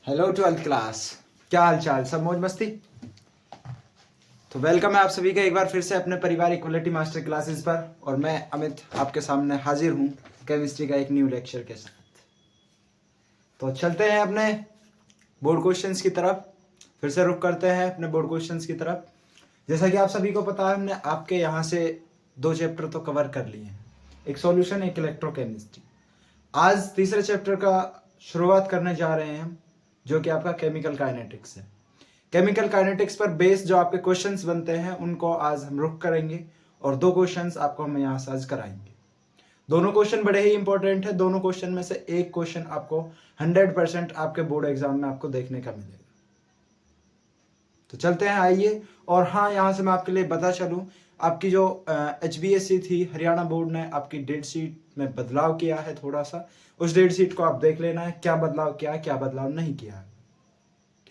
Hello 12th class, क्या हाल चाल? सब मौज मस्ती? तो वेलकम है आप सभी का एक बार फिर से अपने परिवार इक्वलिटी मास्टर क्लासेस पर। और मैं अमित आपके सामने हाजिर हूँ केमिस्ट्री का एक न्यू लेक्चर के साथ। तो चलते हैं अपने बोर्ड क्वेश्चंस की तरफ, फिर से रुक करते हैं अपने बोर्ड क्वेश्चंस की तरफ। जैसा कि आप सभी को पता है, हमने आपके यहाँ से 2 चैप्टर तो कवर कर लिए हैं, एक सॉल्यूशन, एक इलेक्ट्रोकेमिस्ट्री। आज तीसरे चैप्टर का शुरुआत करने जा रहे हैं हम, जो कि आपका केमिकल काइनेटिक्स है। केमिकल काइनेटिक्स पर बेस्ड जो आपके क्वेश्चंस बनते हैं उनको आज हम रुक करेंगे और 2 क्वेश्चंस आपको हम यहाँ से आज कराएंगे। दोनों क्वेश्चन बड़े ही इंपॉर्टेंट है। दोनों क्वेश्चन में से एक क्वेश्चन आपको 100% आपके बोर्ड एग्जाम में आपको देखने का मिलेगा। तो चलते हैं, आइए। और हाँ, यहाँ से मैं आपके लिए बता चलूँ, आपकी जो HBSC थी, हरियाणा बोर्ड ने आपकी डेट शीट में बदलाव किया है थोड़ा सा। उस डेट शीट को आप देख लेना है, क्या बदलाव किया है, क्या बदलाव नहीं किया है।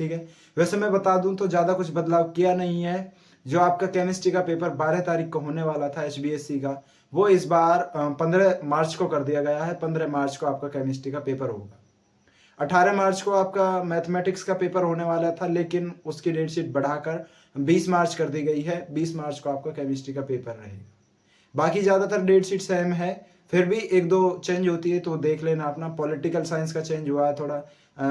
ठीक है, वैसे मैं बता दूं तो ज़्यादा कुछ बदलाव किया नहीं है। जो आपका केमिस्ट्री का पेपर 12 तारीख को होने वाला था HBSC का, वो इस बार 15 मार्च को कर दिया गया है। 15 मार्च को आपका केमिस्ट्री का पेपर होगा। 18 मार्च को आपका मैथमेटिक्स का पेपर होने वाला था, लेकिन उसकी डेट शीट बढ़ाकर 20 मार्च कर दी गई है। 20 मार्च को आपका केमिस्ट्री का पेपर रहेगा। बाकी ज़्यादातर डेट शीट सेम है, फिर भी 1-2 चेंज होती है तो देख लेना अपना। पॉलिटिकल साइंस का चेंज हुआ है थोड़ा,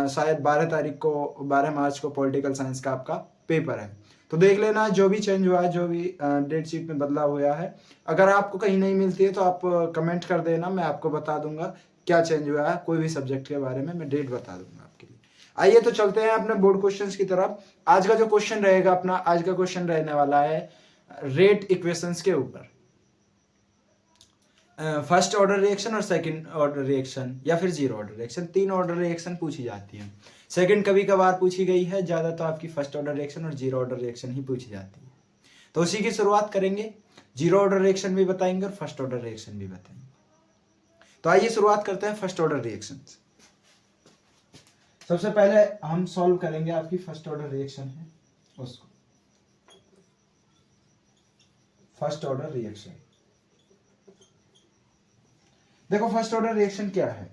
शायद 12 मार्च को पॉलिटिकल साइंस का आपका पेपर है। तो देख लेना जो भी चेंज हुआ है, जो भी डेट शीट में बदलाव हुआ है। अगर आपको कहीं नहीं मिलती है तो आप कमेंट कर देना, मैं आपको बता दूंगा क्या चेंज हुआ है। कोई भी सब्जेक्ट के बारे में मैं डेट बता दूंगा आपके लिए। आइए तो चलते हैं अपने बोर्ड क्वेश्चंस की तरफ। आज का जो क्वेश्चन रहेगा अपना, आज का क्वेश्चन रहने वाला है रेट इक्वेशंस के ऊपर। फर्स्ट ऑर्डर रिएक्शन और सेकंड ऑर्डर रिएक्शन या फिर zero order reaction, 3 order reaction पूछी जाती है। सेकंड कभी कभार पूछी गई है, ज़्यादा तो आपकी फर्स्ट ऑर्डर रिएक्शन और जीरो ऑर्डर रिएक्शन ही पूछी जाती है। तो उसी की शुरुआत करेंगे। जीरो ऑर्डर रिएक्शन भी बताएंगे और फर्स्ट ऑर्डर रिएक्शन भी बताएंगे। तो आइए शुरुआत करते हैं फर्स्ट ऑर्डर रिएक्शन। सबसे पहले हम सॉल्व करेंगे आपकी फर्स्ट ऑर्डर रिएक्शन है उसको। फर्स्ट ऑर्डर रिएक्शन, देखो फर्स्ट ऑर्डर रिएक्शन क्या है।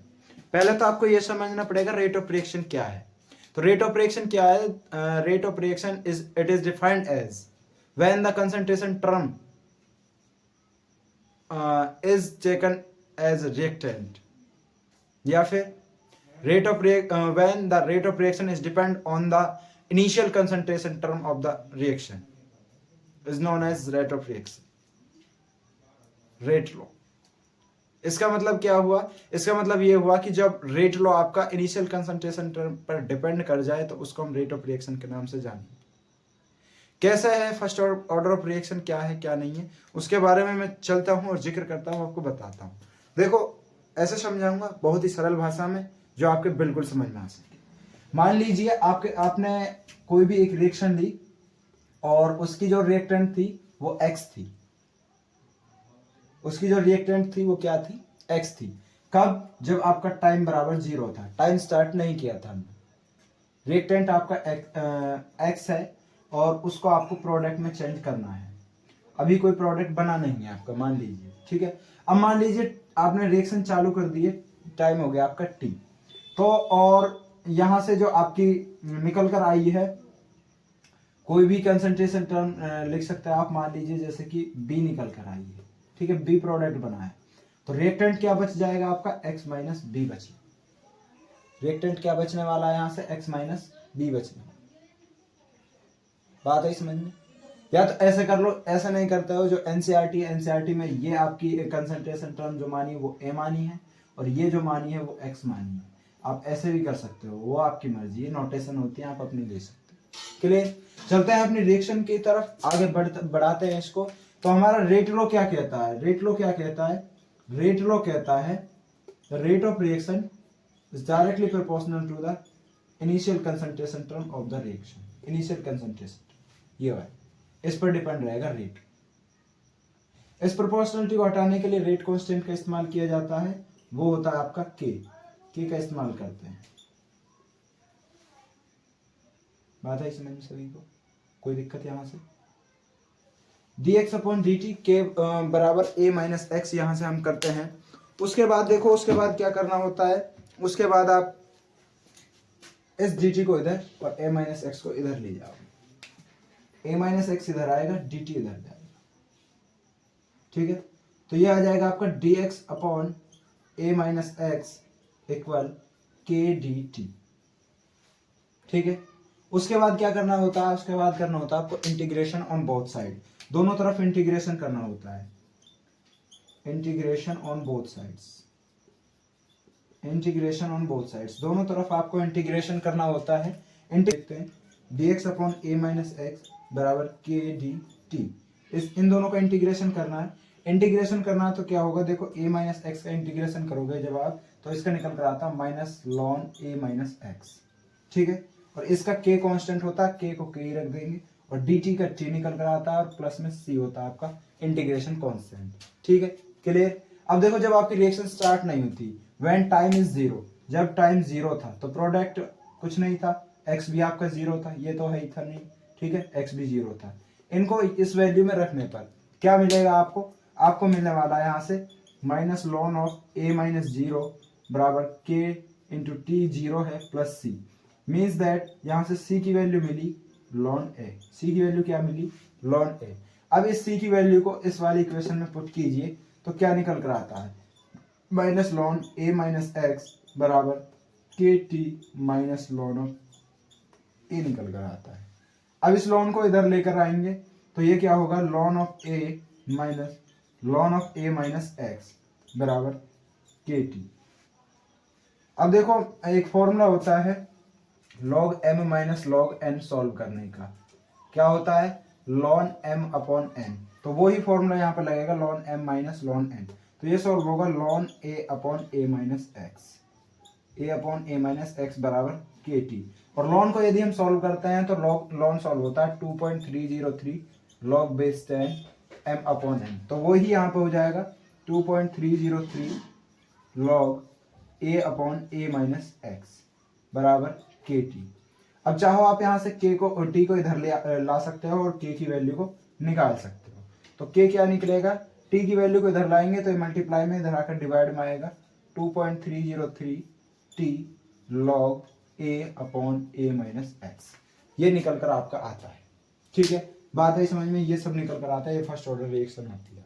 पहले तो आपको यह समझना पड़ेगा रेट ऑफ रिएक्शन क्या है। तो रेट ऑफ रिएक्शन क्या है? Rate of reaction is defined as when the concentration term is taken as reactant, या फिर rate of when the rate of reaction is depend on the initial concentration term of the reaction is known as rate of reaction, rate law. इसका मतलब क्या हुआ? इसका मतलब ये हुआ कि जब रेट लॉ आपका इनिशियल कंसंट्रेशन टर्म पर डिपेंड कर जाए तो उसको हम रेट ऑफ रिएक्शन के नाम से जानेंगे। कैसा है फर्स्ट ऑर्डर ऑफ रिएक्शन, क्या है क्या नहीं है, उसके बारे में मैं चलता हूं और जिक्र करता हूं, आपको बताता हूं। देखो ऐसे समझाऊंगा बहुत ही सरल भाषा में, जो आपके बिल्कुल समझ में आ सके। मान लीजिए आपने कोई भी एक रिएक्शन ली और उसकी जो रिएक्टेंट थी वो एक्स थी। उसकी जो रिएक्टेंट थी वो क्या थी? एक्स थी। कब? जब आपका टाइम बराबर 0 था, टाइम स्टार्ट नहीं किया था हमने। रिएक्टेंट आपका एक्स है और उसको आपको प्रोडक्ट में चेंज करना है। अभी कोई प्रोडक्ट बना नहीं है आपका, मान लीजिए। ठीक है, अब मान लीजिए आपने रिएक्शन चालू कर दिए, टाइम हो गया आपका टी। तो और यहां से जो आपकी निकल कर आई है, कोई भी कंसंट्रेशन टर्म लिख सकते हैं आप। मान लीजिए जैसे कि बी निकल कर आई है, ठीक है, बी प्रोडक्ट बना है। तो रिएक्टेंट क्या बच जाएगा आपका? x माइनस बी बचे। रिएक्टेंट क्या बचने वाला है यहाँ से? x माइनस बी बचने वाला। बात है समझ में? या तो ऐसे कर लो, ऐसा नहीं करते हो जो एनसीईआरटी है, एनसीईआरटी में ये आपकी कंसंट्रेशन टर्म जो मानी वो a मानी है और ये जो मानी है वो x मानी है। आप ऐसे भी कर सकते हो, वो आपकी मर्जी है, नोटेशन होती है, आप अपनी ले सकते हो। क्लियर? चलते हैं अपनी रिएक्शन की तरफ, आगे बढ़ाते हैं इसको। तो हमारा रेट लॉ क्या कहता है? रेट लॉ क्या कहता है? रेट लॉ कहता है the rate of reaction is directly proportional to the initial concentration term of the reaction. Initial concentration ये है, इस पर डिपेंड रहेगा रेट। इस प्रोपोर्शनलिटी को हटाने के लिए रेट कांस्टेंट का इस्तेमाल किया जाता है, वो होता है आपका के का इस्तेमाल करते हैं। बात है समझ में सभी को? कोई दिक्कत यहां से? dx अपॉन dt के बराबर a माइनस एक्स यहां से हम करते हैं। उसके बाद देखो, उसके बाद क्या करना होता है? उसके बाद आप इस डी टी को इधर और ए माइनस एक्स को इधर ले जाओगे, ए माइनस एक्स इधर आएगा, डी टी इधर जाएगा, ठीक है। तो ये आ जाएगा आपका D x upon A minus x equal के डी टी, ठीक है। उसके बाद क्या करना होता है, उसके बाद करना होता है आपको इंटीग्रेशन ऑन बोथ साइड, दोनों तरफ इंटीग्रेशन करना होता है, integration on both sides, integration on both sides, दोनों तरफ आपको इंटीग्रेशन करना होता है। देखते हैं D x upon A minus x बराबर के डी टी, इन दोनों का इंटीग्रेशन करना है। इंटीग्रेशन करना है तो क्या होगा, देखो ए माइनस एक्स का इंटीग्रेशन करोगे जब आप, तो इसका निकल कर आता है माइनस लॉन ए माइनस एक्स, ठीक है। और इसका के कांस्टेंट होता है, के को के ही रख देंगे, और डी टी का टी निकल कर आता है, और प्लस में सी होता है आपका इंटीग्रेशन कांस्टेंट, ठीक है, क्लियर। अब देखो जब आपकी रिएक्शन स्टार्ट नहीं होती, व्हेन टाइम इज जीरो, जब टाइम जीरो था तो प्रोडक्ट कुछ नहीं था, एक्स भी आपका जीरो था, ये तो है ही था नहीं, ठीक है, एक्स भी जीरो था। इनको इस वैल्यू में रखने पर क्या मिलेगा आपको, आपको मिलने वाला है यहाँ से minus ln of A minus zero बराबर के इंटू टी, जीरो है प्लस सी, मीन्स दैट यहाँ से सी की वैल्यू मिली लॉन ए, सी की वैल्यू क्या मिली लॉन ए। अब इस सी की वैल्यू को इस वाली इक्वेशन में पुट कीजिए तो क्या निकल कर आता है, माइनस लॉन ए माइनस एक्स बराबर K T minus ln of ए निकल कर आता है। अब इस लॉन को इधर लेकर आएंगे तो ये क्या होगा, ln of A minus ln of A minus x बराबर के टी। अब देखो एक फॉर्मूला होता है log M minus log N solve करने का, क्या होता है लॉन एम अपॉन एन, तो वही फॉर्मूला यहाँ पे लगेगा ln M minus ln N, तो ये सॉल्व होगा ln A upon A minus x, A upon A minus x बराबर के टी। और लॉन को यदि हम सॉल्व करते हैं तो लॉन सॉल्व होता है 2.303 log base 10 M upon N, तो वही यहाँ पे हो जाएगा 2.303 log A upon A minus x बराबर के टी। अब चाहो आप यहाँ से के को और टी को इधर ला सकते हो और के की वैल्यू को निकाल सकते हो, तो के क्या निकलेगा, टी की वैल्यू को इधर लाएंगे तो मल्टीप्लाई में इधर आकर डिवाइड में आएगा 2.303 T log A upon A minus x, ये निकल कर आपका आता है, ठीक है। बात है समझ में, ये सब निकल कर आता है, ये फर्स्ट ऑर्डर रिएक्शन होती है,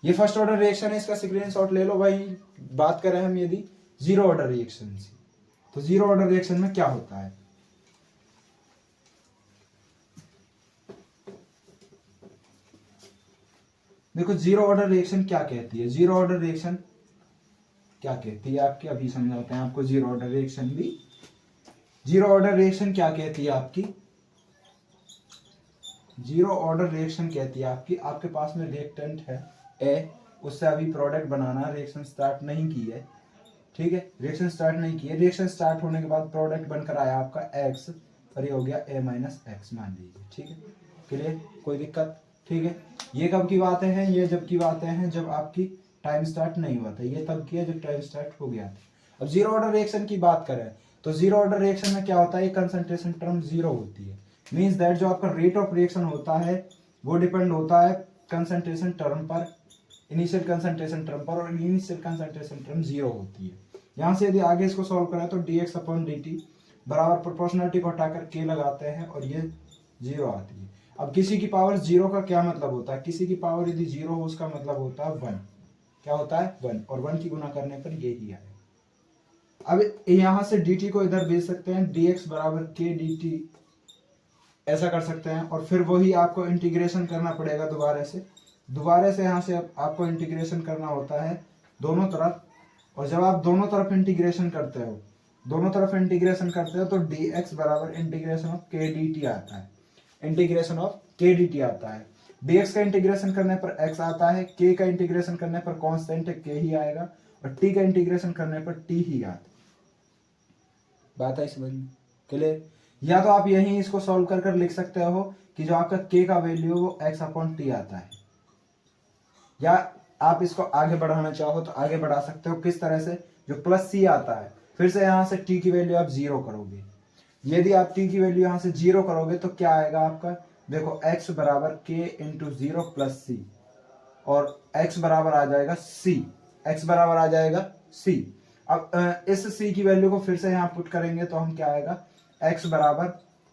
ये फर्स्ट ऑर्डर रिएक्शन है, इसका स्क्रीनशॉट ले लो भाई। बात करें हम यदि जीरो ऑर्डर रिएक्शन से, तो जीरो ऑर्डर रिएक्शन में क्या होता है, देखो जीरो ऑर्डर रिएक्शन क्या कहती है, जीरो ऑर्डर रिएक्शन क्या कहती है आपकी, अभी समझाते हैं आपको जीरो ऑर्डर रिएक्शन भी। जीरो ऑर्डर रिएक्शन क्या कहती है आपकी, जीरो ऑर्डर रिएक्शन कहती है आपकी, आपके पास में रिएक्टेंट है ए, उससे अभी प्रोडक्ट बनाना, रिएक्शन स्टार्ट नहीं की है, ठीक है, रिएक्शन स्टार्ट नहीं की है, रिएक्शन स्टार्ट होने के बाद प्रोडक्ट बनकर आया आपका एक्स, और ये हो गया ए माइनस एक्स मान लीजिए, ठीक है, क्लियर, कोई दिक्कत, ठीक है। ये कब की बातें हैं, ये जब की बातें हैं जब आपकी टाइम स्टार्ट नहीं हुआ था, ये तब किया जब टाइम स्टार्ट हो गया था। अब जीरो ऑर्डर रिएक्शन की बात करें तो जीरो ऑर्डर रिएक्शन में क्या होता है, कंसंट्रेशन टर्म जीरो होती है, मीन्स दैट जो आपका रेट ऑफ रिएक्शन होता है वो डिपेंड होता है कंसंट्रेशन टर्म पर, इनिशियल कंसंट्रेशन टर्म पर, और इनिशियल कंसंट्रेशन टर्म जीरो होती है। यहाँ से यदि आगे इसको सॉल्व करें तो D x upon D T बराबर प्रोपोर्शनलिटी को हटाकर के लगाते हैं और ये जीरो आती है। अब किसी की पावर जीरो का क्या मतलब होता है, किसी की पावर यदि जीरो हो उसका मतलब होता है वन, क्या होता है वन, और वन की गुना करने पर यही आए। अब यहाँ से dt को इधर भेज सकते हैं, dx बराबर के dt, ऐसा कर सकते हैं, और फिर वही आपको इंटीग्रेशन करना पड़ेगा दोबारा से यहाँ से आपको इंटीग्रेशन करना होता है दोनों तरफ, और जब आप दोनों तरफ इंटीग्रेशन करते हो तो dx बराबर इंटीग्रेशन ऑफ के dt आता है, इंटीग्रेशन ऑफ के dt आता है। dx का इंटीग्रेशन करने पर x आता है, k का इंटीग्रेशन करने पर कांस्टेंट है k ही आएगा, और t का इंटीग्रेशन करने पर t ही आता है। बात है समझ में, क्लियर। या तो आप यहीं इसको सॉल्व कर लिख सकते हो कि जो आपका k का वैल्यू वो x अपॉन टी आता है, या आप इसको आगे बढ़ाना चाहो तो आगे बढ़ा सकते हो, किस तरह से, जो प्लस सी आता है, फिर से यहाँ से t की वैल्यू आप जीरो करोगे, यदि आप t की वैल्यू यहाँ से जीरो करोगे तो क्या आएगा आपका, देखो x बराबर k इंटू जीरो प्लस सी, और x बराबर आ जाएगा c, x बराबर आ जाएगा c। अब इस c की वैल्यू को फिर से यहाँ पुट करेंगे तो हम क्या आएगा, x बराबर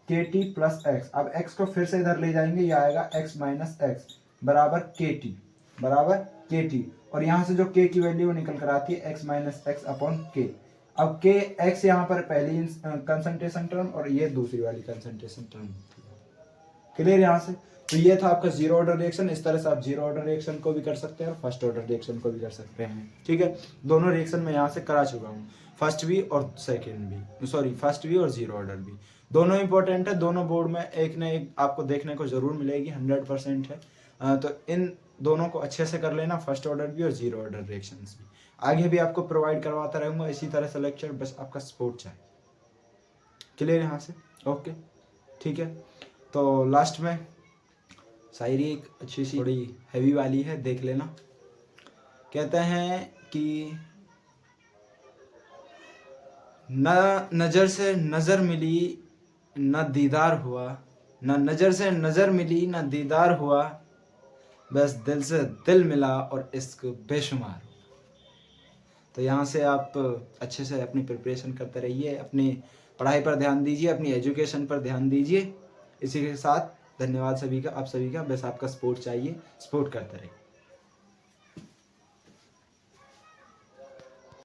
kt प्लस एक्स। अब x को फिर से इधर ले जाएंगे, ये आएगा x माइनस एक्स बराबर kt। और यहाँ से जो k की वैल्यू निकल कर आती है x minus x upon k। अब k x यहाँ पर पहली कंसंट्रेशन टर्म और ये दूसरी वाली कंसंट्रेशन टर्म होती है। क्लियर यहाँ से? तो ये था आपका जीरो ऑर्डर रिएक्शन। इस तरह से आप जीरो ऑर्डर रिएक्शन को भी कर सकते हैं और फर्स्ट ऑर्डर रिएक्शन को भी कर सकते हैं। ठीक है, दोनों रिएक्शन मैं यहाँ से करा चुका हूँ, फर्स्ट भी और सेकेंड भी, सॉरी फर्स्ट भी और जीरो ऑर्डर भी। दोनों इंपॉर्टेंट है, दोनों बोर्ड में एक न एक आपको देखने को जरूर मिलेगी, 100% है। तो इन दोनों को अच्छे से कर लेना, फर्स्ट ऑर्डर भी और जीरो ऑर्डर रिएक्शन भी। आगे भी आपको प्रोवाइड करवाता रहूँगा इसी तरह से लेक्चर, बस आपका सपोर्ट चाहिए। क्लियर यहाँ से? ओके ठीक है। तो लास्ट में शायरी एक अच्छी सी थोड़ी हैवी वाली है, देख लेना। कहते हैं कि न नजर से नजर मिली न दीदार हुआ, न नजर से नजर मिली न दीदार हुआ, बस दिल से दिल मिला और इश्क बेशुमार हुआ। तो यहाँ से आप अच्छे से अपनी प्रिपरेशन करते रहिए, अपनी पढ़ाई पर ध्यान दीजिए, अपनी एजुकेशन पर ध्यान दीजिए। इसी के साथ धन्यवाद सभी का, आप सभी का। बस आपका सपोर्ट चाहिए, सपोर्ट करते रहिए।